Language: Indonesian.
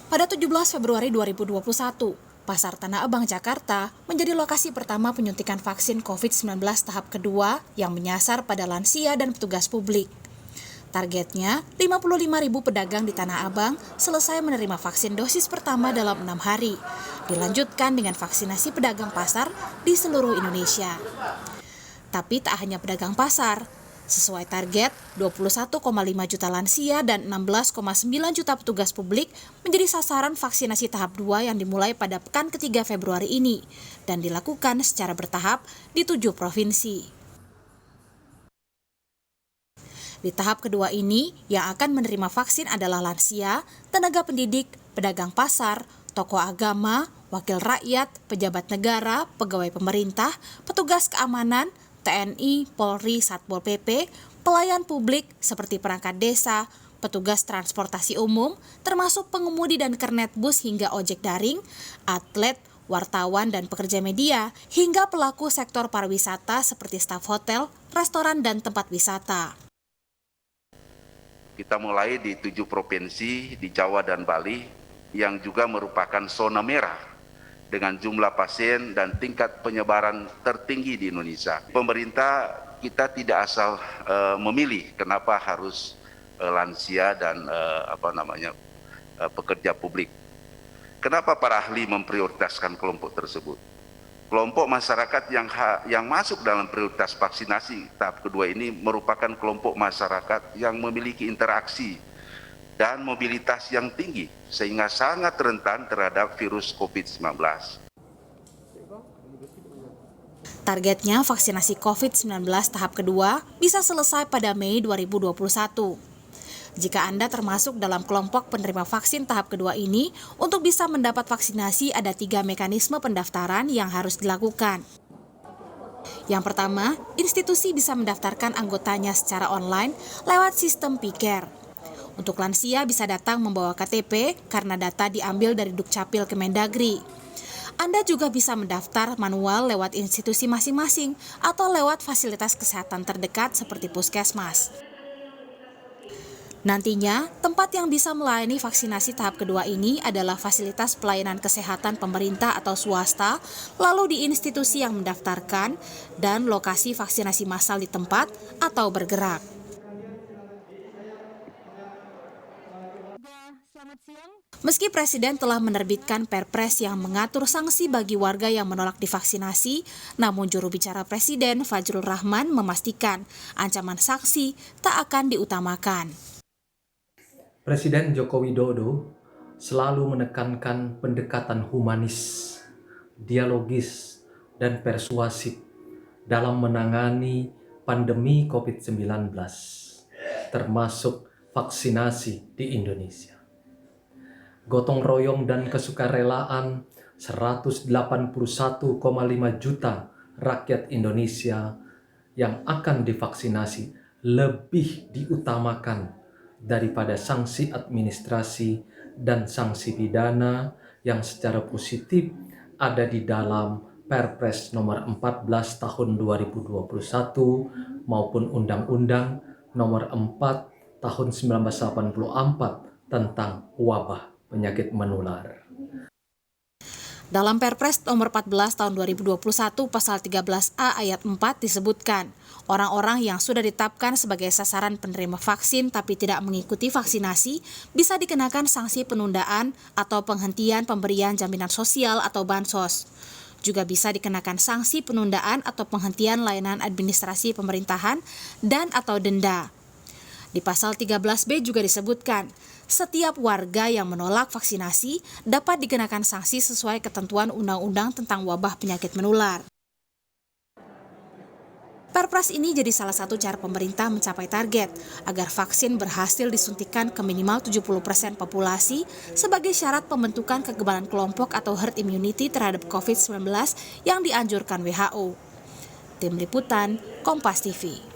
Pada 17 Februari 2021, Pasar Tanah Abang, Jakarta menjadi lokasi pertama penyuntikan vaksin COVID-19 tahap kedua yang menyasar pada lansia dan petugas publik. Targetnya, 55.000 pedagang di Tanah Abang selesai menerima vaksin dosis pertama dalam 6 hari. Dilanjutkan dengan vaksinasi pedagang pasar di seluruh Indonesia. Tapi tak hanya pedagang pasar. Sesuai target, 21,5 juta lansia dan 16,9 juta petugas publik menjadi sasaran vaksinasi tahap 2 yang dimulai pada pekan ketiga Februari ini dan dilakukan secara bertahap di 7 provinsi. Di tahap kedua ini, yang akan menerima vaksin adalah lansia, tenaga pendidik, pedagang pasar, tokoh agama, wakil rakyat, pejabat negara, pegawai pemerintah, petugas keamanan, TNI, Polri, Satpol PP, pelayan publik seperti perangkat desa, petugas transportasi umum, termasuk pengemudi dan kernet bus hingga ojek daring, atlet, wartawan dan pekerja media, hingga pelaku sektor pariwisata seperti staf hotel, restoran, dan tempat wisata. Kita mulai di 7 provinsi di Jawa dan Bali yang juga merupakan zona merah dengan jumlah pasien dan tingkat penyebaran tertinggi di Indonesia. Pemerintah kita tidak asal memilih kenapa harus lansia dan pekerja publik. Kenapa para ahli memprioritaskan kelompok tersebut? Kelompok masyarakat yang masuk dalam prioritas vaksinasi tahap kedua ini merupakan kelompok masyarakat yang memiliki interaksi dan mobilitas yang tinggi, sehingga sangat rentan terhadap virus COVID-19. Targetnya vaksinasi COVID-19 tahap kedua bisa selesai pada Mei 2021. Jika Anda termasuk dalam kelompok penerima vaksin tahap kedua ini, untuk bisa mendapat vaksinasi ada 3 mekanisme pendaftaran yang harus dilakukan. Yang pertama, institusi bisa mendaftarkan anggotanya secara online lewat sistem P-Care. Untuk lansia bisa datang membawa KTP karena data diambil dari Dukcapil Kemendagri. Anda juga bisa mendaftar manual lewat institusi masing-masing atau lewat fasilitas kesehatan terdekat seperti puskesmas. Nantinya, tempat yang bisa melayani vaksinasi tahap kedua ini adalah fasilitas pelayanan kesehatan pemerintah atau swasta, lalu di institusi yang mendaftarkan, dan lokasi vaksinasi massal di tempat atau bergerak. Meski Presiden telah menerbitkan Perpres yang mengatur sanksi bagi warga yang menolak divaksinasi, namun juru bicara Presiden Fajrul Rahman memastikan ancaman sanksi tak akan diutamakan. Presiden Joko Widodo selalu menekankan pendekatan humanis, dialogis, dan persuasif dalam menangani pandemi COVID-19, termasuk vaksinasi di Indonesia. Gotong royong dan kesukarelaan 181,5 juta rakyat Indonesia yang akan divaksinasi lebih diutamakan daripada sanksi administrasi dan sanksi pidana yang secara positif ada di dalam Perpres nomor 14 tahun 2021 maupun Undang-Undang nomor 4 tahun 1984 tentang wabah penyakit menular. Dalam Perpres nomor 14 tahun 2021 pasal 13A ayat 4 disebutkan, orang-orang yang sudah ditetapkan sebagai sasaran penerima vaksin tapi tidak mengikuti vaksinasi bisa dikenakan sanksi penundaan atau penghentian pemberian jaminan sosial atau bansos. Juga bisa dikenakan sanksi penundaan atau penghentian layanan administrasi pemerintahan dan atau denda. Di pasal 13B juga disebutkan, setiap warga yang menolak vaksinasi dapat dikenakan sanksi sesuai ketentuan Undang-Undang tentang wabah penyakit menular. Perpres ini jadi salah satu cara pemerintah mencapai target agar vaksin berhasil disuntikan ke minimal 70% populasi sebagai syarat pembentukan kekebalan kelompok atau herd immunity terhadap COVID-19 yang dianjurkan WHO. Tim Liputan, Kompas TV.